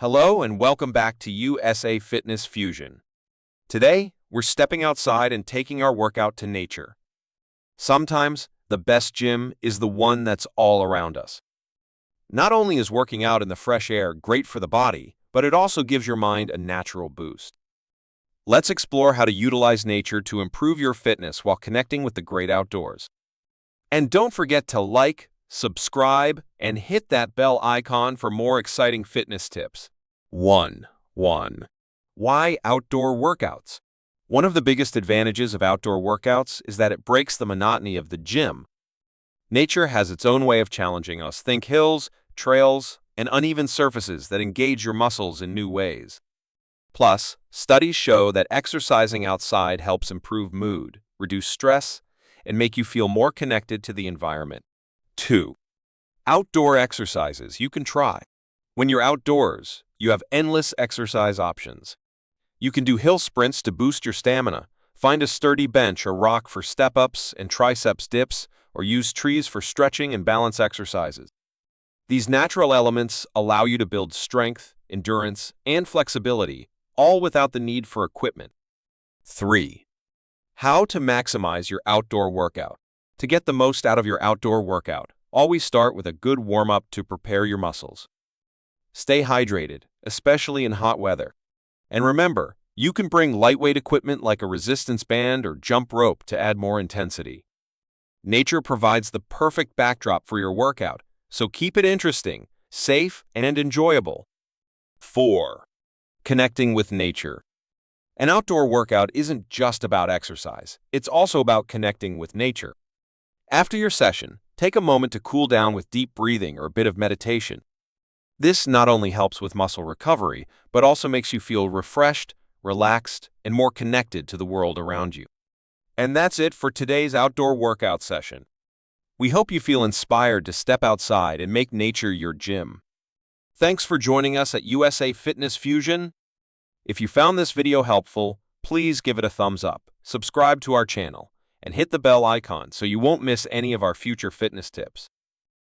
Hello and welcome back to USA Fitness Fusion. Today, we're stepping outside and taking our workout to nature. Sometimes, the best gym is the one that's all around us. Not only is working out in the fresh air great for the body, but it also gives your mind a natural boost. Let's explore how to utilize nature to improve your fitness while connecting with the great outdoors. And don't forget to like, subscribe, and hit that bell icon for more exciting fitness tips. 1. Why outdoor workouts? One of the biggest advantages of outdoor workouts is that it breaks the monotony of the gym. Nature has its own way of challenging us. Think hills, trails, and uneven surfaces that engage your muscles in new ways. Plus, studies show that exercising outside helps improve mood, reduce stress, and make you feel more connected to the environment. 2. Outdoor exercises you can try. When you're outdoors, you have endless exercise options. You can do hill sprints to boost your stamina, find a sturdy bench or rock for step-ups and triceps dips, or use trees for stretching and balance exercises. These natural elements allow you to build strength, endurance, and flexibility, all without the need for equipment. 3. How to maximize your outdoor workout. To get the most out of your outdoor workout, always start with a good warm-up to prepare your muscles. Stay hydrated, especially in hot weather. And remember, you can bring lightweight equipment like a resistance band or jump rope to add more intensity. Nature provides the perfect backdrop for your workout, so keep it interesting, safe, and enjoyable. 4. Connecting with nature. An outdoor workout isn't just about exercise, it's also about connecting with nature. After your session, take a moment to cool down with deep breathing or a bit of meditation. This not only helps with muscle recovery, but also makes you feel refreshed, relaxed, and more connected to the world around you. And that's it for today's outdoor workout session. We hope you feel inspired to step outside and make nature your gym. Thanks for joining us at USA Fitness Fusion. If you found this video helpful, please give it a thumbs up, subscribe to our channel, and hit the bell icon so you won't miss any of our future fitness tips.